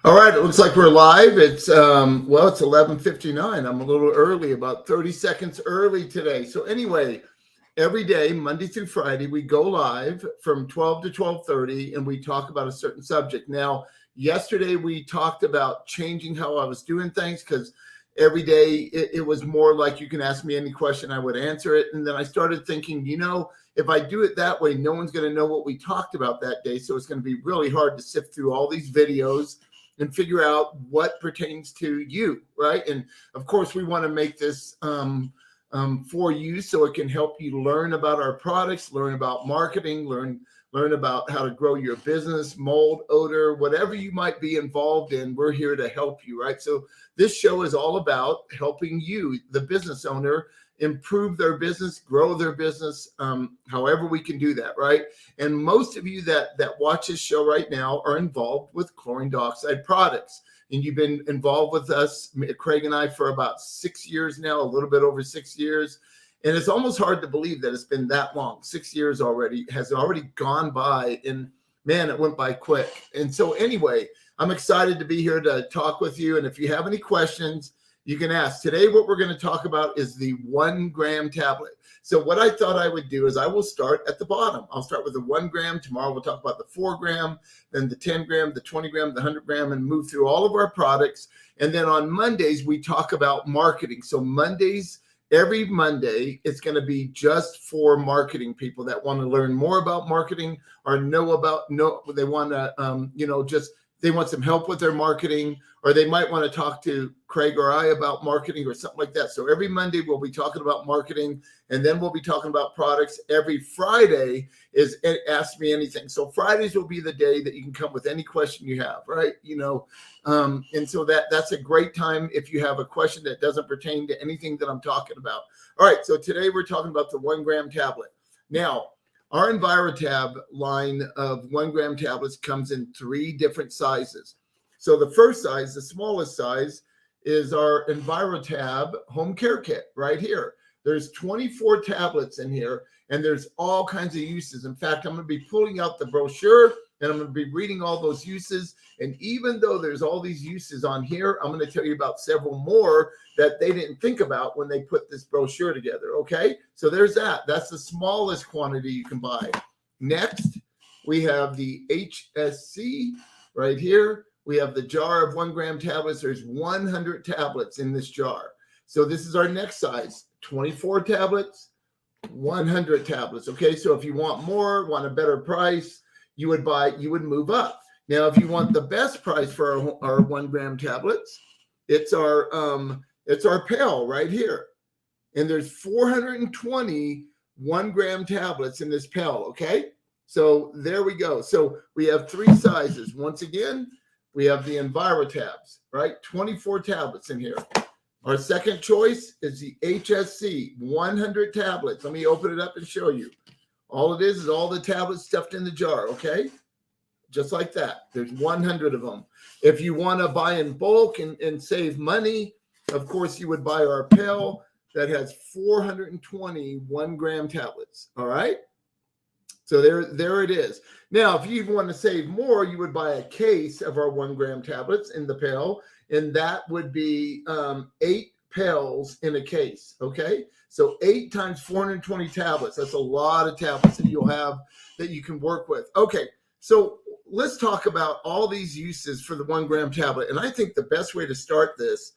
All right, it looks like we're live. It's it's 11:59. I'm a little early, about 30 seconds early today. So anyway, every day, Monday through Friday, we go live from 12 to 12:30 and we talk about a certain subject. Now, yesterday we talked about changing how I was doing things because every day it was more like you can ask me any question, I would answer it. And then I started thinking, if I do it that way, no one's going to know what we talked about that day. So it's going to be really hard to sift through all these videos and figure out what pertains to you, right? And of course, we want to make this for you so it can help you learn about our products, learn about marketing, learn about how to grow your business, mold, odor, whatever you might be involved in. We're here to help you, right? So this show is all about helping you, the business owner, improve their business, grow their business, however we can do that, right? And most of you that watch this show right now are involved with chlorine dioxide products. And you've been involved with us, Craig and I, for about 6 years now, a little bit over 6 years. And it's almost hard to believe that it's been that long. 6 years already has already gone by, and man, it went by quick. And so anyway, I'm excited to be here to talk with you. And if you have any questions, you can ask. Today, what we're going to talk about is the 1 gram tablet. So what I thought I would do is I will start at the bottom. I'll start with the 1 gram. Tomorrow, we'll talk about the 4 gram, then the 10 gram, the 20 gram, the 100 gram, and move through all of our products. And then on Mondays, we talk about marketing. So Mondays, every Monday, it's going to be just for marketing people that want to learn more about marketing or they want to, they want some help with their marketing, or they might want to talk to Craig or I about marketing or something like that. So every Monday we'll be talking about marketing, and then we'll be talking about products. Every Friday is Ask Me Anything. So Fridays will be the day that you can come with any question you have, right? And so that's a great time if you have a question that doesn't pertain to anything that I'm talking about. All right, so today we're talking about the 1 gram tablet. Now, our Envirotab line of 1 gram tablets comes in 3 different sizes. So the first size, the smallest size, is our Envirotab home care kit right here. There's 24 tablets in here, and there's all kinds of uses. In fact, I'm going to be pulling out the brochure, and I'm going to be reading all those uses. And even though there's all these uses on here, I'm going to tell you about several more that they didn't think about when they put this brochure together, okay? So there's that. That's the smallest quantity you can buy. Next, we have the HSC right here. We have the jar of 1 gram tablets. There's 100 tablets in this jar. So this is our next size, 24 tablets, 100 tablets, okay? So if you want more, want a better price, you would move up. Now, if you want the best price for our 1 gram tablets, it's our pail right here. And there's 420 1 gram tablets in this pail, okay? So there we go. So we have 3 sizes. Once again, we have the Envirotabs, right? 24 tablets in here. Our second choice is the HSC, 100 tablets. Let me open it up and show you. All it is all the tablets stuffed in the jar, okay? Just like that. There's 100 of them. If you want to buy in bulk and save money, of course, you would buy our pail that has 420 1 gram tablets, all right? So there it is. Now, if you want to save more, you would buy a case of our 1 gram tablets in the pail, and that would be 8 pails in a case, okay? So 8 times 420 tablets. That's a lot of tablets that you'll have that you can work with. Okay, so let's talk about all these uses for the 1 gram tablet. And I think the best way to start this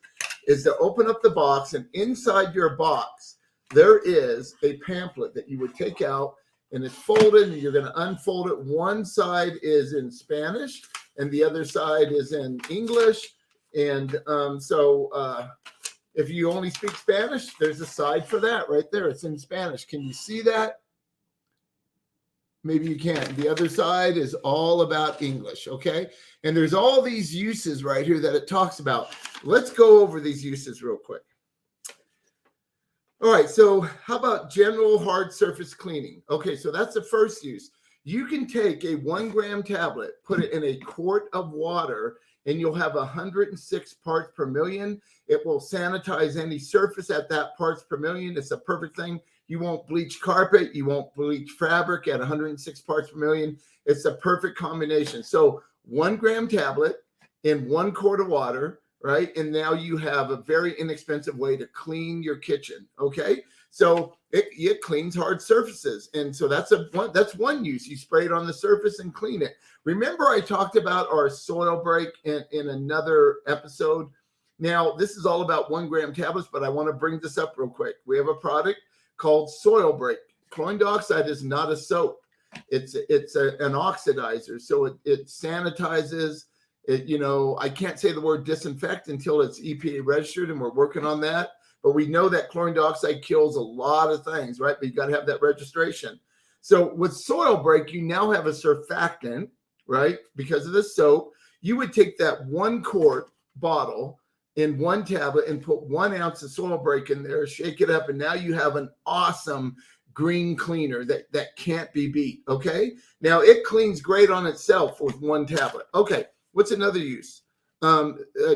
is to open up the box, and inside your box, there is a pamphlet that you would take out, and it's folded, and you're going to unfold it. One side is in Spanish, and the other side is in English. And if you only speak Spanish, there's a side for that right there. It's in Spanish. Can you see that? Maybe you can't. The other side is all about English, okay? And there's all these uses right here that it talks about. Let's go over these uses real quick. All right, so how about general hard surface cleaning? Okay, so that's the first use. You can take a 1 gram tablet, put it in a quart of water, and you'll have 106 parts per million. It will sanitize any surface at that parts per million. It's a perfect thing. You won't bleach carpet. You won't bleach fabric at 106 parts per million. It's a perfect combination. So 1 gram tablet, in 1 quart of water, right? And now you have a very inexpensive way to clean your kitchen. Okay. So it cleans hard surfaces. And so that's one use. You spray it on the surface and clean it. Remember, I talked about our soil break in another episode. Now, this is all about 1 gram tablets, but I want to bring this up real quick. We have a product called Soil Break. Chlorine dioxide is not a soap. It's an oxidizer. So it sanitizes it. I can't say the word disinfect until it's EPA registered, and we're working on that. But we know that chlorine dioxide kills a lot of things, right? But you got to have that registration. So with Soil Break, you now have a surfactant, right? Because of the soap, you would take that 1 quart bottle in 1 tablet and put 1 ounce of Soil Break in there, shake it up, and now you have an awesome green cleaner that can't be beat. Okay. Now it cleans great on itself with 1 tablet. Okay. What's another use?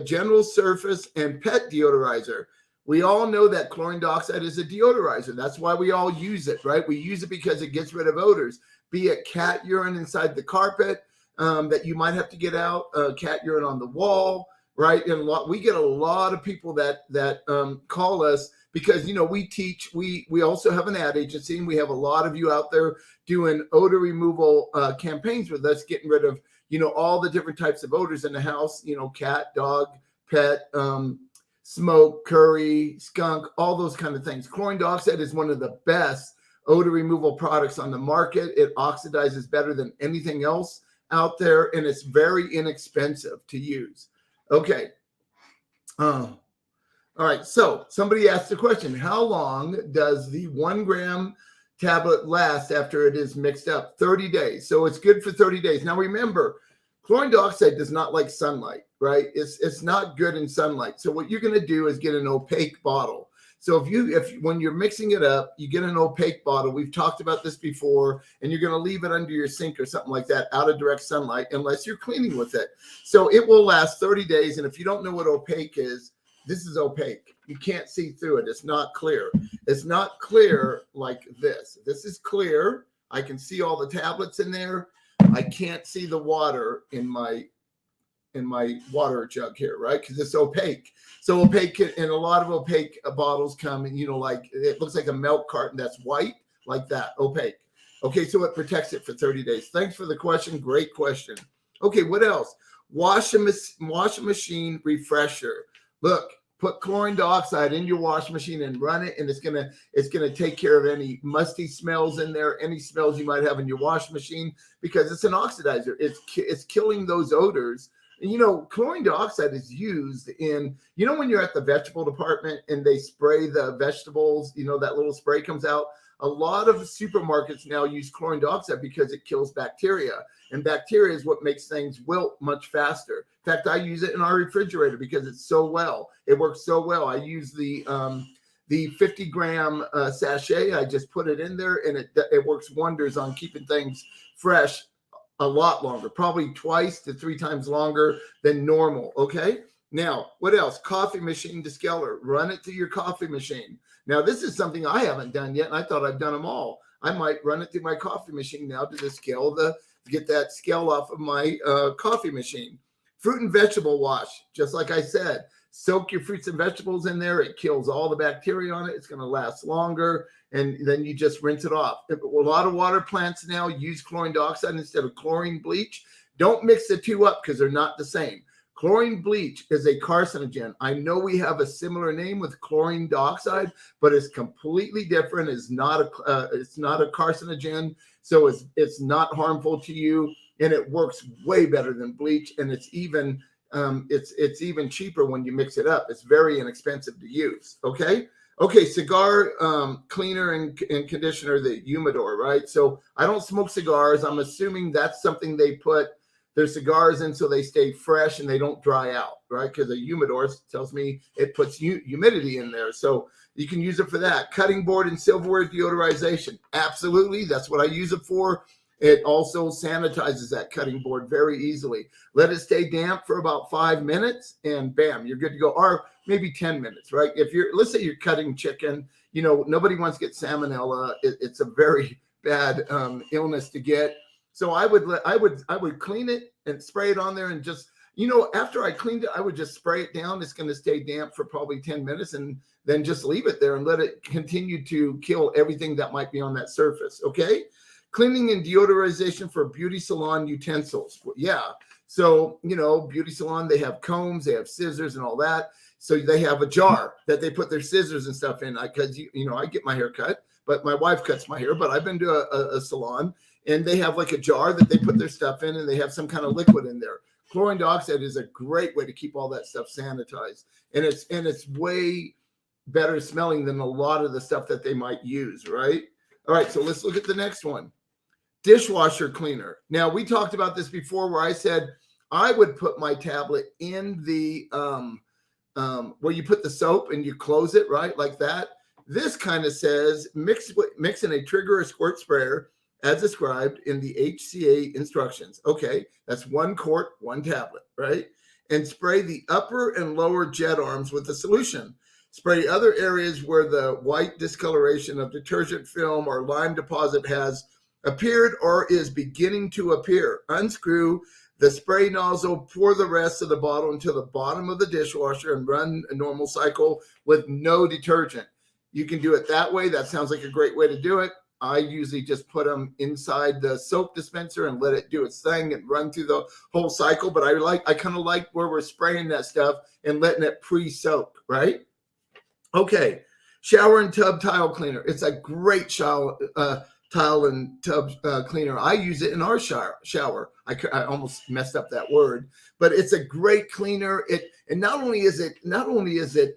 General surface and pet deodorizer. We all know that chlorine dioxide is a deodorizer. That's why we all use it, right? We use it because it gets rid of odors, be it cat urine inside the carpet that you might have to get out, cat urine on the wall, right? And we get a lot of people that call us because, we teach, we also have an ad agency, and we have a lot of you out there doing odor removal campaigns with us, getting rid of, all the different types of odors in the house, cat, dog, pet, smoke, curry, skunk, all those kind of things. Chlorine dioxide is one of the best odor removal products on the market. It oxidizes better than anything else out there, and it's very inexpensive to use. Okay. All right. So somebody asked the question, how long does the 1 gram tablet last after it is mixed up? 30 days. So it's good for 30 days. Now remember, chlorine dioxide does not like sunlight, right? It's not good in sunlight. So what you're going to do is get an opaque bottle. So if when you're mixing it up, you get an opaque bottle. We've talked about this before, and you're going to leave it under your sink or something like that, out of direct sunlight, unless you're cleaning with it. So it will last 30 days. And if you don't know what opaque is, this is opaque. You can't see through it. It's not clear. It's not clear like this. This is clear. I can see all the tablets in there. I can't see the water in my water jug here, right? Because it's opaque. So opaque, and a lot of opaque bottles come in, like it looks like a milk carton that's white, like that, opaque. Okay, so it protects it for 30 days. Thanks for the question. Great question. Okay, what else? Washing machine refresher. Look, put chlorine dioxide in your washing machine and run it, and it's gonna take care of any musty smells in there, any smells you might have in your washing machine, because it's an oxidizer. It's killing those odors. And, chlorine dioxide is used in, when you're at the vegetable department and they spray the vegetables, that little spray comes out. A lot of supermarkets now use chlorine dioxide because it kills bacteria, and bacteria is what makes things wilt much faster. In fact, I use it in our refrigerator because it works so well. I use the 50-gram sachet. I just put it in there, and it works wonders on keeping things fresh a lot longer, probably 2 to 3 times longer than normal. Okay. Now, what else? Coffee machine Descaler. Run it through your coffee machine. Now, this is something I haven't done yet, and I thought I've done them all. I might run it through my coffee machine now to get that scale off of my coffee machine. Fruit and vegetable wash, just like I said. Soak your fruits and vegetables in there. It kills all the bacteria on it. It's going to last longer, and then you just rinse it off. A lot of water plants now use chlorine dioxide instead of chlorine bleach. Don't mix the two up because they're not the same. Chlorine bleach is a carcinogen. I know we have a similar name with chlorine dioxide, but it's completely different. It's not a carcinogen, so it's not harmful to you, and it works way better than bleach, and it's even cheaper when you mix it up. It's very inexpensive to use. Okay, cigar cleaner and conditioner, the humidor, right? So I don't smoke cigars. I'm assuming that's something they put their cigars in so they stay fresh and they don't dry out, right? Because the humidor tells me it puts humidity in there. So you can use it for that. Cutting board and silverware deodorization. Absolutely. That's what I use it for. It also sanitizes that cutting board very easily. Let it stay damp for about 5 minutes and bam, you're good to go. Or maybe 10 minutes, right? Let's say you're cutting chicken, nobody wants to get salmonella. It's a very bad illness to get. So I would clean it and spray it on there and just, You know, after I cleaned it, I would just spray it down. It's going to stay damp for probably 10 minutes and then just leave it there and let it continue to kill everything that might be on that surface. Okay. Cleaning and deodorization for beauty salon utensils. Yeah. So, you know, beauty salon, they have combs, they have scissors and all that. So they have a jar that they put their scissors and stuff in. Because, you know, I get my hair cut, but my wife cuts my hair. But I've been to a salon and they have like a jar that they put their stuff in and they have some kind of liquid in there. Chlorine dioxide is a great way to keep all that stuff sanitized. And it's way better smelling than a lot of the stuff that they might use, right? All right, so let's look at the next one. Dishwasher cleaner. Now, we talked about this before where I said I would put my tablet in the where you put the soap and you close it, right? Like that. This kind of says mix in a trigger or squirt sprayer as described in the HCA instructions. Okay, that's 1 quart, 1 tablet, right? And spray the upper and lower jet arms with the solution. Spray other areas where the white discoloration of detergent film or lime deposit has appeared or is beginning to appear. Unscrew the spray nozzle, pour the rest of the bottle into the bottom of the dishwasher and run a normal cycle with no detergent. You can do it that way. That sounds like a great way to do it. I usually just put them inside the soap dispenser and let it do its thing and run through the whole cycle. But I kind of like where we're spraying that stuff and letting it pre-soak, right? Okay, shower and tub tile cleaner. It's a great shower tile and tub cleaner. I use it in our shower. I almost messed up that word, but it's a great cleaner. And not only is it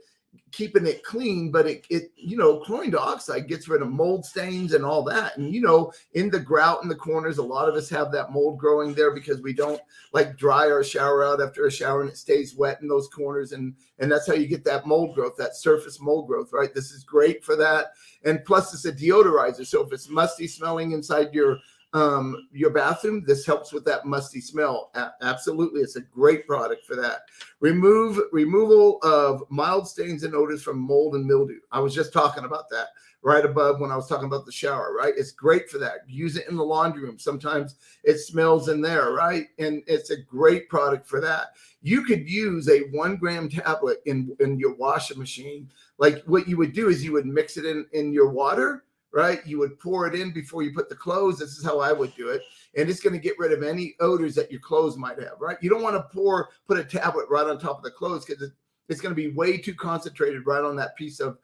keeping it clean, but it you know, chlorine dioxide gets rid of mold stains and all that. And you know, in the grout in the corners, a lot of us have that mold growing there because we don't like dry our shower out after a shower and it stays wet in those corners, and that's how you get that mold growth, that surface mold growth, right? This is great for that. And plus it's a deodorizer, so if it's musty smelling inside your bathroom, this helps with that musty smell. Absolutely, it's a great product for that. Removal of mild stains and odors from mold and mildew. I was just talking about that right above when I was talking about the shower, right? It's great for that. Use it in the laundry room. Sometimes it smells in there, right? And it's a great product for that. You could use a 1 gram tablet in your washing machine. Like what you would do is you would mix it in your water, right? You would pour it in before you put the clothes. This is how I would do it. And it's going to get rid of any odors that your clothes might have, right? You don't want to put a tablet right on top of the clothes because it's going to be way too concentrated right on that piece of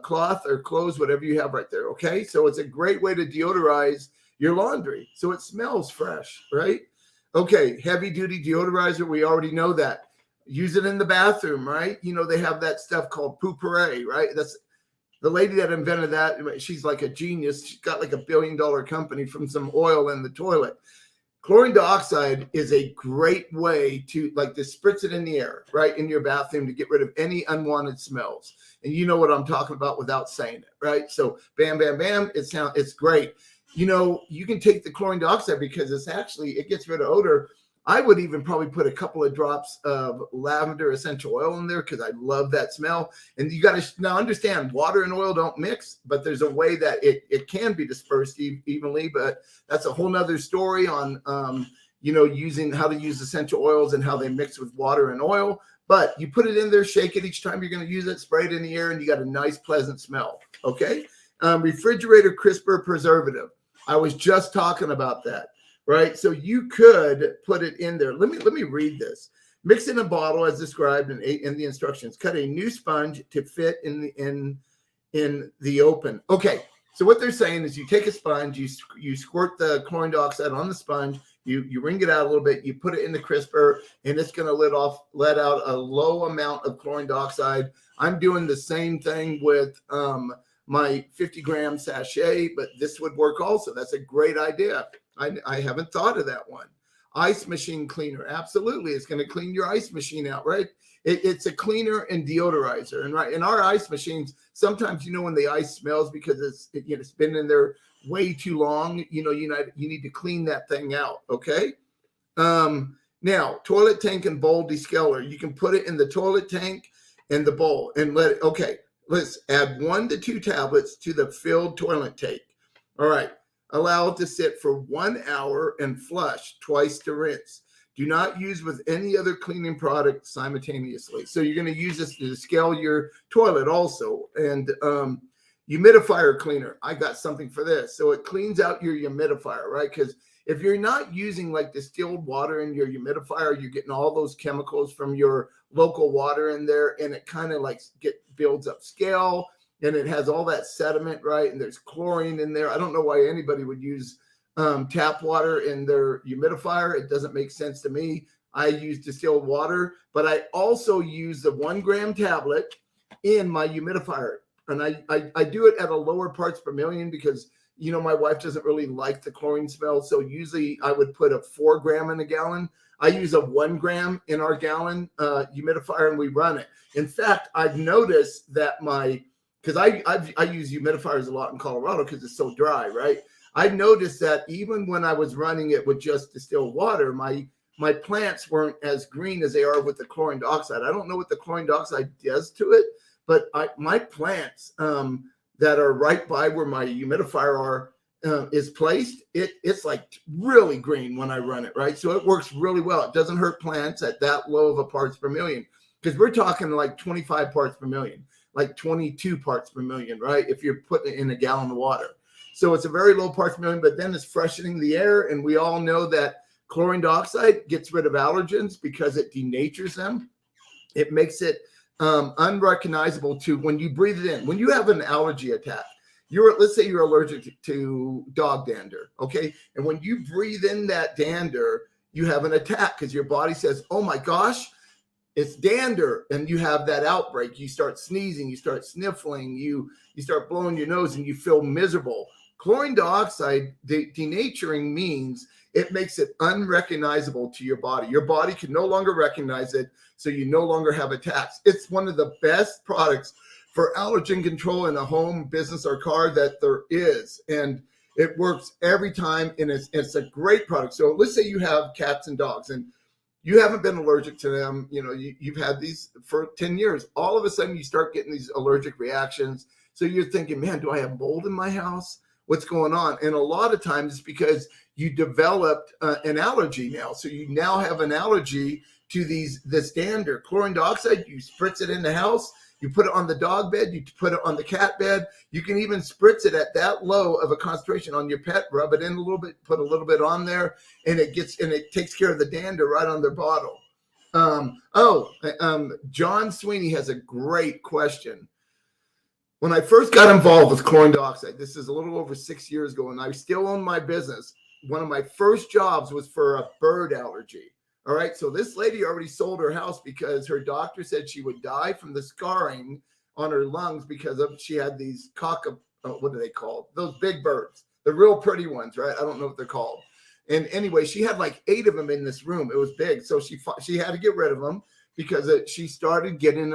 cloth or clothes, whatever you have right there, okay? So it's a great way to deodorize your laundry so it smells fresh, right? Okay, heavy duty deodorizer, we already know that. Use it in the bathroom, right? You know, they have that stuff called Poo-Pourri, right? That's the lady that invented that. She's like a genius. She's got like $1 billion company from some oil in the toilet. Chlorine dioxide is a great way to like to spritz it in the air, right, in your bathroom to get rid of any unwanted smells. And you know what I'm talking about without saying it, right? So bam, bam, bam. It's great. You know, you can take the chlorine dioxide because it gets rid of odor. I would even probably put a couple of drops of lavender essential oil in there because I love that smell. And you got to now understand, water and oil don't mix, but there's a way that it can be dispersed evenly. But that's a whole nother story on, you know, how to use essential oils and how they mix with water and oil. But you put it in there, shake it each time you're going to use it, spray it in the air, and you got a nice, pleasant smell. Okay. Refrigerator crisper preservative. I was just talking about that. Right, so you could put it in there. Let me read this. Mix in a bottle as described in the instructions. Cut a new sponge to fit in the open. Okay, so what they're saying is you take a sponge, you squirt the chlorine dioxide on the sponge, you wring it out a little bit, you put it in the crisper, and it's going to let out a low amount of chlorine dioxide. I'm doing the same thing with my 50 gram sachet, but this would work also. That's a great idea. I haven't thought of that one. Ice machine cleaner. Absolutely. It's going to clean your ice machine out, right? It's a cleaner and deodorizer. And right in our ice machines, sometimes, you know, when the ice smells because it's been in there way too long, you need to clean that thing out. Okay. Now, toilet tank and bowl descaler. You can put it in the toilet tank and the bowl and let's add 1 to 2 tablets to the filled toilet tank. All right. Allow it to sit for 1 hour and flush twice to rinse. Do not use with any other cleaning product simultaneously. So you're going to use this to scale your toilet also. And humidifier cleaner, I got something for this. So it cleans out your humidifier, right? Because if you're not using like distilled water in your humidifier, you're getting all those chemicals from your local water in there, and it kind of like builds up scale, and it has all that sediment, right? And there's chlorine in there. I don't know why anybody would use tap water in their humidifier. It doesn't make sense to me. I use distilled water, but I also use the 1 gram tablet in my humidifier. And I do it at a lower parts per million because, you know, my wife doesn't really like the chlorine smell. So usually I would put a 4 gram in a gallon. I use a 1 gram in our gallon humidifier, and we run it. In fact, I've noticed that because I use humidifiers a lot in Colorado because it's so dry, right? I noticed that even when I was running it with just distilled water, my plants weren't as green as they are with the chlorine dioxide. I don't know what the chlorine dioxide does to it, but my plants that are right by where my humidifier is placed, it's like really green when I run it, right? So it works really well. It doesn't hurt plants at that low of a parts per million, because we're talking like 25 parts per million, like 22 parts per million, right? If you're putting it in a gallon of water. So it's a very low parts per million, but then it's freshening the air. And we all know that chlorine dioxide gets rid of allergens because it denatures them. It makes it unrecognizable to when you breathe it in. When you have an allergy attack, let's say you're allergic to dog dander, okay? And when you breathe in that dander, you have an attack because your body says, oh my gosh, it's dander, and you have that outbreak. You start sneezing, you start sniffling, you start blowing your nose, and you feel miserable. Chlorine dioxide denaturing means it makes it unrecognizable to your body. Your body can no longer recognize it, so you no longer have attacks. It's one of the best products for allergen control in a home, business, or car that there is. And it works every time, and it's a great product. So let's say you have cats and dogs, and you haven't been allergic to them. You know, you've had these for 10 years. All of a sudden, you start getting these allergic reactions. So you're thinking, man, do I have mold in my house? What's going on? And a lot of times it's because you developed an allergy now. So you now have an allergy to this dander. Chlorine dioxide, you spritz it in the house, you put it on the dog bed, you put it on the cat bed. You can even spritz it at that low of a concentration on your pet, rub it in a little bit, put a little bit on there, and it takes care of the dander right on their bottle. John Sweeney has a great question. When I first got involved with chlorine dioxide, this is a little over 6 years ago, and I still own my business. One of my first jobs was for a bird allergy. All right. So this lady already sold her house because her doctor said she would die from the scarring on her lungs because she had these what are they called? Those big birds, the real pretty ones, right? I don't know what they're called. And anyway, she had like 8 of them in this room. It was big. So she had to get rid of them because she started getting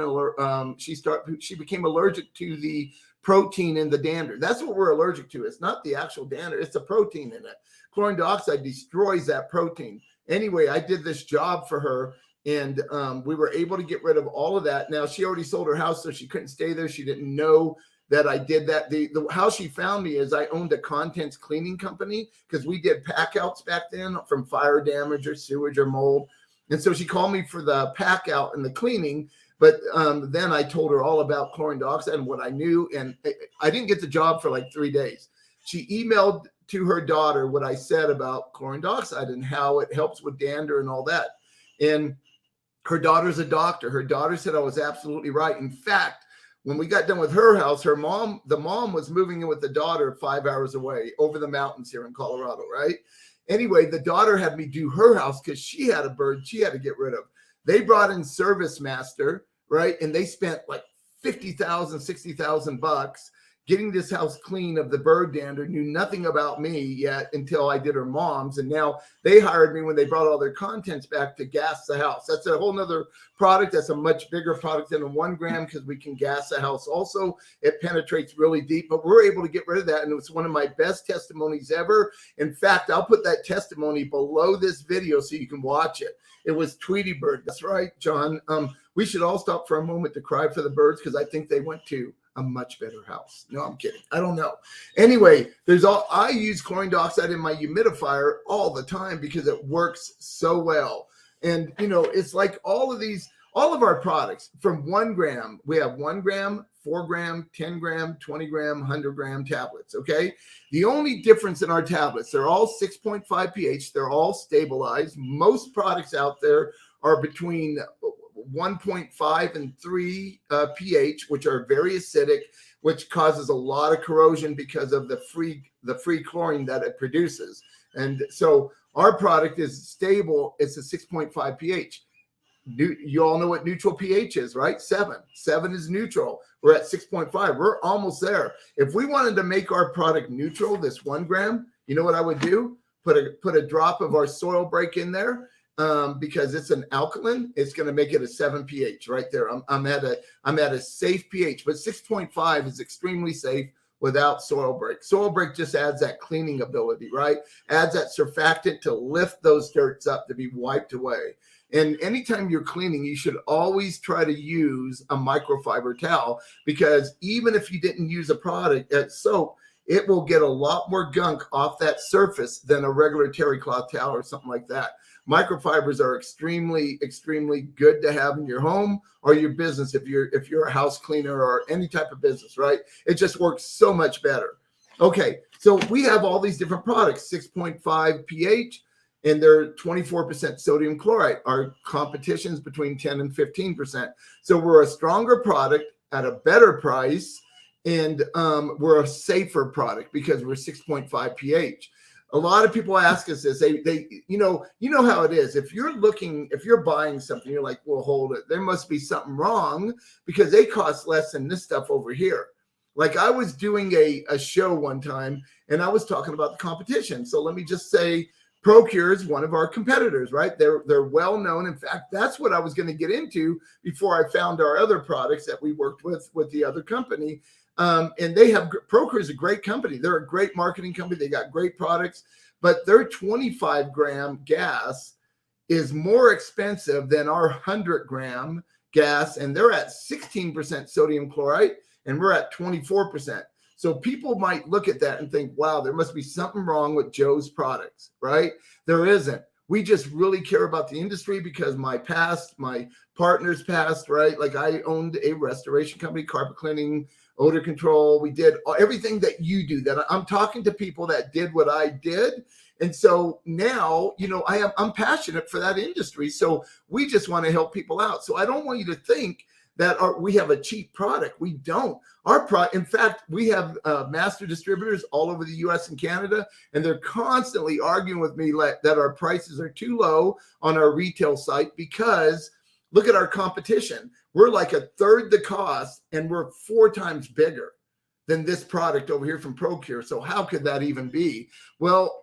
she became allergic to the protein in the dander. That's what we're allergic to. It's not the actual dander. It's the protein in it. Chlorine dioxide destroys that protein. Anyway, I did this job for her, and we were able to get rid of all of that. Now, she already sold her house, so she couldn't stay there. She didn't know that I did that. How she found me is I owned a contents cleaning company because we did pack outs back then from fire damage or sewage or mold. And so she called me for the pack out and the cleaning. But then I told her all about chlorine dioxide and what I knew. And I didn't get the job for like 3 days. She emailed to her daughter what I said about chlorine dioxide and how it helps with dander and all that. And her daughter's a doctor. Her daughter said I was absolutely right. In fact, when we got done with her house, the mom was moving in with the daughter 5 hours away over the mountains here in Colorado, right? Anyway, the daughter had me do her house because she had a bird she had to get rid of. They brought in Service Master, right? And they spent like $50,000, $60,000 getting this house clean of the bird dander. Knew nothing about me yet until I did her mom's. And now they hired me when they brought all their contents back to gas the house. That's a whole nother product. That's a much bigger product than a 1 gram because we can gas the house also. It penetrates really deep, but we're able to get rid of that. And it was one of my best testimonies ever. In fact, I'll put that testimony below this video so you can watch it. It was Tweety Bird. That's right, John. We should all stop for a moment to cry for the birds because I think they went to a much better house. No, I'm kidding. I don't know. Anyway, I use chlorine dioxide in my humidifier all the time because it works so well. And, it's like all of our products from 1 gram, we have 1 gram, 4 gram, 10 gram, 20 gram, 100 gram tablets. Okay. The only difference in our tablets, they're all 6.5 pH. They're all stabilized. Most products out there are between 1.5 and 3 pH, which are very acidic, which causes a lot of corrosion because of the free chlorine that it produces. And so our product is stable. It's a 6.5 pH. You all know what neutral pH is, right? 7 is neutral. We're at 6.5. We're almost there. If we wanted to make our product neutral, this 1 gram, you know what I would do? Put a drop of our soil break in there, because it's an alkaline. It's going to make it a 7 pH right there. I'm at a safe pH, but 6.5 is extremely safe without soil break. Soil break just adds that cleaning ability, right? Adds that surfactant to lift those dirts up to be wiped away. And anytime you're cleaning, you should always try to use a microfiber towel, because even if you didn't use a product soap, it will get a lot more gunk off that surface than a regular terry cloth towel or something like that. Microfibers are extremely, extremely good to have in your home or your business if you're a house cleaner or any type of business, right? It just works so much better. Okay, so we have all these different products, 6.5 pH, and they're 24% sodium chlorite. Our competition's between 10 and 15%. So we're a stronger product at a better price, and we're a safer product because we're 6.5 pH. A lot of people ask us this. They you know how it is. If you're buying something, you're like, well, hold it. There must be something wrong because they cost less than this stuff over here. Like I was doing a show one time and I was talking about the competition. So let me just say, ProCure is one of our competitors, right? They're well known. In fact, that's what I was going to get into before I found our other products that we worked with the other company. And ProCure is a great company. They're a great marketing company. They got great products, but their 25 gram gas is more expensive than our 100 gram gas. And they're at 16% sodium chlorite and we're at 24%. So people might look at that and think, wow, there must be something wrong with Joe's products, right? There isn't. We just really care about the industry because my partner's past, right? Like I owned a restoration company, carpet cleaning, odor control. We did everything that you do. That I'm talking to people that did what I did. And so now, I'm passionate for that industry. So we just want to help people out. So I don't want you to think that we have a cheap product. We don't. In fact, we have master distributors all over the US and Canada, and they're constantly arguing with me that our prices are too low on our retail site because look at our competition. We're like a third the cost and we're 4 times bigger than this product over here from ProCure. So how could that even be? Well,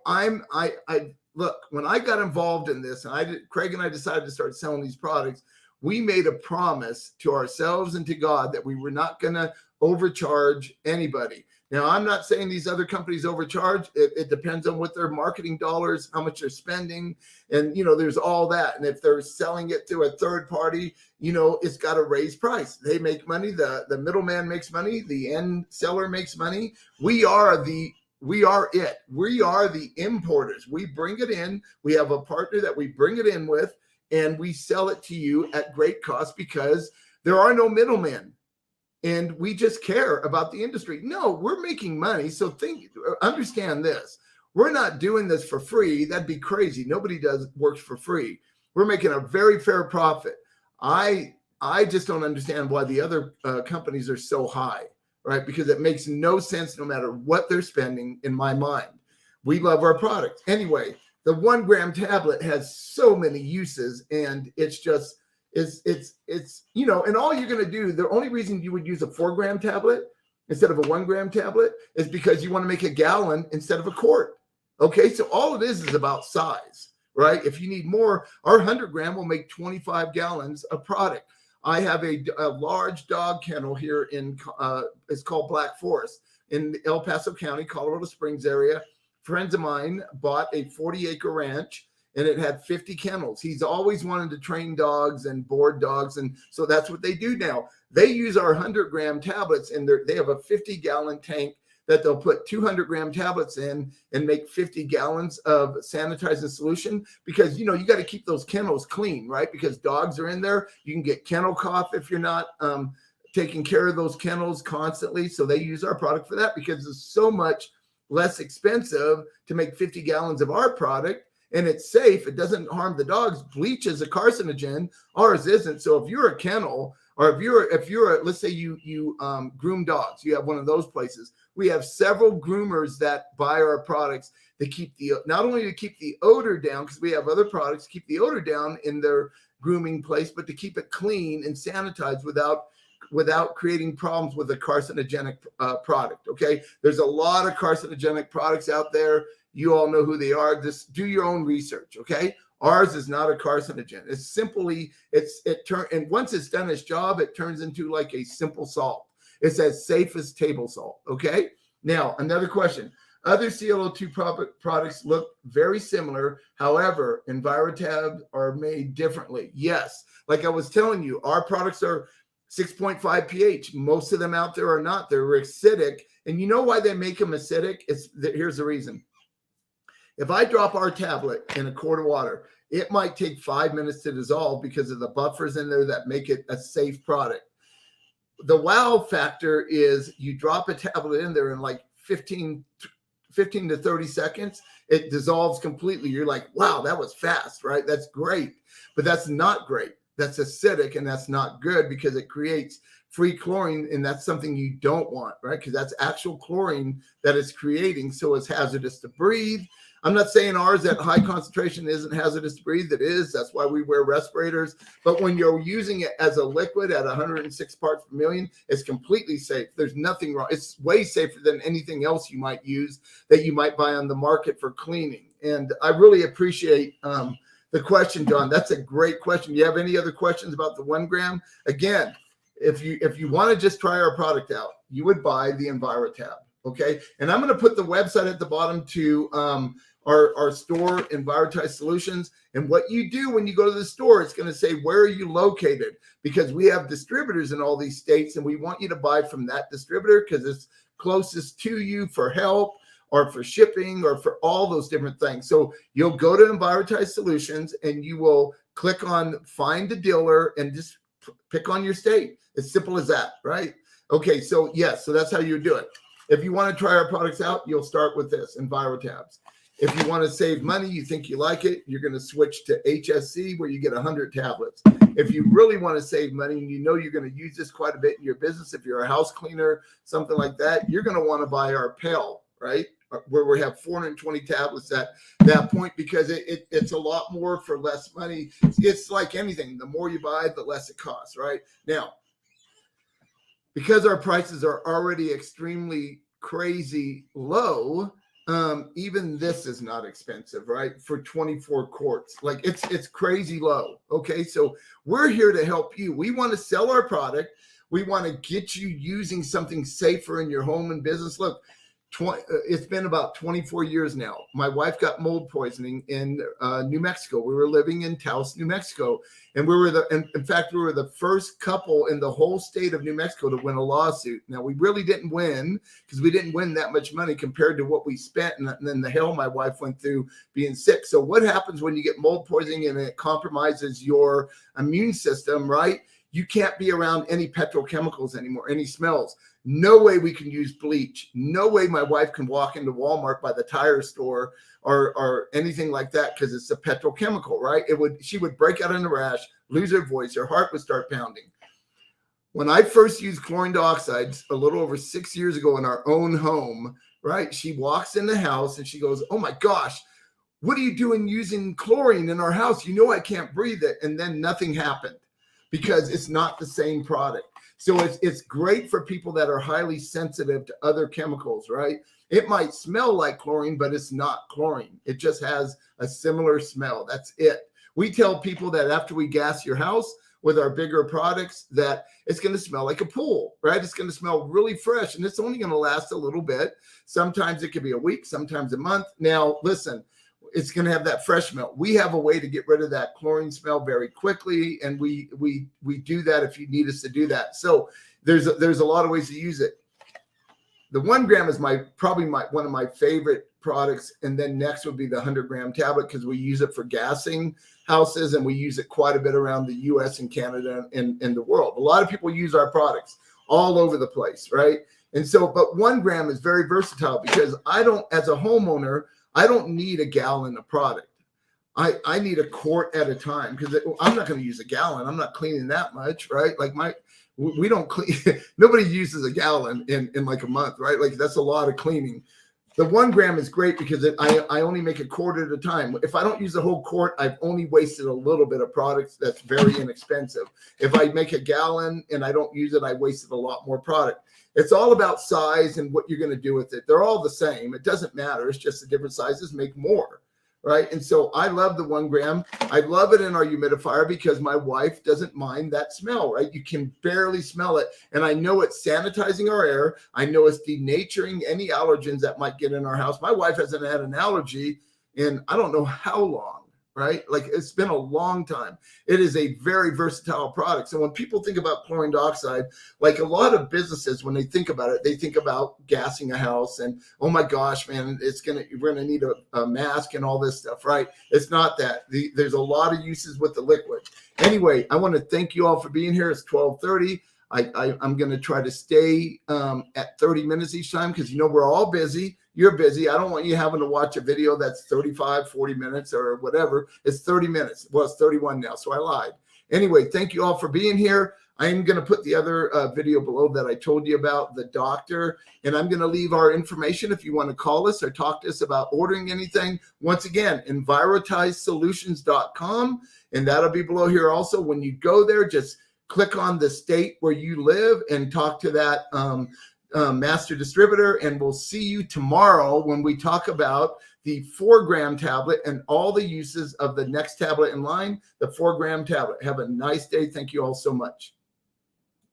look, when I got involved in this and Craig and I decided to start selling these products, we made a promise to ourselves and to God that we were not going to overcharge anybody. Now, I'm not saying these other companies overcharge. It depends on what their marketing dollars, how much they're spending. And, there's all that. And if they're selling it to a third party, it's got to raise price. They make money. The middleman makes money. The end seller makes money. We are it. We are the importers. We bring it in. We have a partner that we bring it in with, and we sell it to you at great cost because there are no middlemen. And we just care about the industry. No, we're making money. So understand this. We're not doing this for free. That'd be crazy. Nobody works for free. We're making a very fair profit. I just don't understand why the other companies are so high, right? Because it makes no sense no matter what they're spending in my mind. We love our product. Anyway, the 1 gram tablet has so many uses, and it's just, and all you're going to do, the only reason you would use a 4 gram tablet instead of a 1 gram tablet is because you want to make a gallon instead of a quart. Okay. So all it is about size, right? If you need more, our 100 gram will make 25 gallons of product. I have a large dog kennel here it's called Black Forest in El Paso County, Colorado Springs area. Friends of mine bought a 40-acre ranch, and it had 50 kennels. He's always wanted to train dogs and board dogs. And so that's what they do now. They use our 100 gram tablets, and they have a 50-gallon tank that they'll put 200-gram tablets in and make 50 gallons of sanitizing solution, because, you know, you got to keep those kennels clean, right? Because dogs are in there. You can get kennel cough if you're not taking care of those kennels constantly. So they use our product for that, because it's so much less expensive to make 50 gallons of our product, and it's safe. It doesn't harm the dogs. Bleach is a carcinogen. Ours isn't. So if you're a kennel, or if you're let's say you groom dogs, you have one of those places. We have several groomers that buy our products to keep not only to keep the odor down, because we have other products to keep the odor down in their grooming place, but to keep it clean and sanitized without creating problems with a carcinogenic product. Okay, there's a lot of carcinogenic products out there. You all know who they are. Just do your own research. Okay, ours is not a carcinogen. It's simply and once it's done its job, it turns into like a simple salt. It's as safe as table salt. Okay, now another question. Other ClO2 products look very similar. However, Envirotab are made differently. Yes, like I was telling you, our products are 6.5 pH. Most of them out there are not. They're acidic. And you know why they make them acidic? Here's the reason. If I drop our tablet in a quart of water, it might take 5 minutes to dissolve because of the buffers in there that make it a safe product. The wow factor is you drop a tablet in there in like 15 to 30 seconds, it dissolves completely. You're like, wow, that was fast, right? That's great. But that's not great. That's acidic, and that's not good, because it creates free chlorine, and that's something you don't want, right? Because that's actual chlorine that it's creating, so it's hazardous to breathe. I'm not saying ours at high concentration isn't hazardous to breathe. It is. That's why we wear respirators. But when you're using it as a liquid at 106 parts per million, it's completely safe. There's nothing wrong. It's way safer than anything else you might use that you might buy on the market for cleaning. And I really appreciate the question, John. That's a great question. Do you have any other questions about the 1 gram? Again, if you want to just try our product out, you would buy the Envirotab. Okay. And I'm going to put the website at the bottom to our store, Envirotab Solutions. And what you do when you go to the store, it's going to say, where are you located? Because we have distributors in all these states, and we want you to buy from that distributor because it's closest to you for help, or for shipping, or for all those different things. So you'll go to Envirotab Solutions and you will click on find a dealer and just pick on your state. As simple as that, right? Okay, so yes, so that's how you do it. If you want to try our products out, you'll start with this, Envirotabs. If you want to save money, you think you like it, you're going to switch to HSC, where you get 100 tablets. If you really want to save money and you know you're going to use this quite a bit in your business, if you're a house cleaner, something like that, you're going to want to buy our pill, right? Where we have 420 tablets at that point, because it's a lot more for less money. It's like anything. The more you buy, the less it costs, right? Now, because our prices are already extremely crazy low, even this is not expensive, right? For 24 quarts, like it's crazy low. Okay, so we're here to help you. We want to sell our product. We want to get you using something safer in your home and business. Look, it's been about 24 years now. My wife got mold poisoning in New Mexico. We were living in Taos, New Mexico, and we were in fact, we were the first couple in the whole state of New Mexico to win a lawsuit. Now, we really didn't win, because we didn't win that much money compared to what we spent, and then the hell my wife went through being sick. So what happens when you get mold poisoning and it compromises your immune system, right? You can't be around any petrochemicals anymore, any smells. No way we can use bleach. No way my wife can walk into Walmart by the tire store or anything like that, because it's a petrochemical, right? She would break out in a rash, lose her voice, her heart would start pounding. When I first used chlorine dioxide a little over 6 years ago in our own home, right? She walks in the house and she goes, "Oh my gosh, what are you doing using chlorine in our house? You know I can't breathe it." And then nothing happened, because it's not the same product. So it's great for people that are highly sensitive to other chemicals, right? It might smell like chlorine, but it's not chlorine. It just has a similar smell. That's it. We tell people that after we gas your house with our bigger products, that it's going to smell like a pool, right? It's going to smell really fresh, and it's only going to last a little bit. Sometimes it could be a week, sometimes a month. Now, listen, it's going to have that fresh smell. We have a way to get rid of that chlorine smell very quickly, and we do that if you need us to do that. So there's a lot of ways to use it. the 1 gram is probably one of my favorite products. And then next would be the 100-gram tablet, because we use it for gassing houses, and we use it quite a bit around the US and Canada and the world. A lot of people use our products all over the place, right? And so, but 1 gram is very versatile, because as a homeowner, I don't need a gallon of product. I need a quart at a time, because I'm not going to use a gallon. I'm not cleaning that much, right? Like we don't clean. Nobody uses a gallon in like a month, right? Like that's a lot of cleaning. The 1 gram is great because I only make a quart at a time. If I don't use the whole quart, I've only wasted a little bit of product that's very inexpensive. If I make a gallon and I don't use it, I wasted a lot more product. It's all about size and what you're going to do with it. They're all the same. It doesn't matter. It's just the different sizes make more, right? And so I love the 1 gram. I love it in our humidifier because my wife doesn't mind that smell, right? You can barely smell it. And I know it's sanitizing our air. I know it's denaturing any allergens that might get in our house. My wife hasn't had an allergy in I don't know how long, right? Like it's been a long time. It is a very versatile product. So when people think about chlorine dioxide, like a lot of businesses, when they think about it, they think about gassing a house and, oh my gosh, man, we're going to need a mask and all this stuff, right? It's not that. There's a lot of uses with the liquid. Anyway, I want to thank you all for being here. It's 12:30. I'm going to try to stay at 30 minutes each time, because, we're all busy. You're busy. I don't want you having to watch a video that's 35, 40 minutes or whatever. It's 30 minutes. Well, it's 31 now, so I lied. Anyway, thank you all for being here. I am going to put the other video below that I told you about, the doctor, and I'm going to leave our information if you want to call us or talk to us about ordering anything. Once again, EnvirotizeSolutions.com, and that'll be below here also. When you go there, just click on the state where you live and talk to that master distributor, and we'll see you tomorrow when we talk about the 4 gram tablet and all the uses of the next tablet in line, the 4 gram tablet. Have a nice day. Thank you all so much.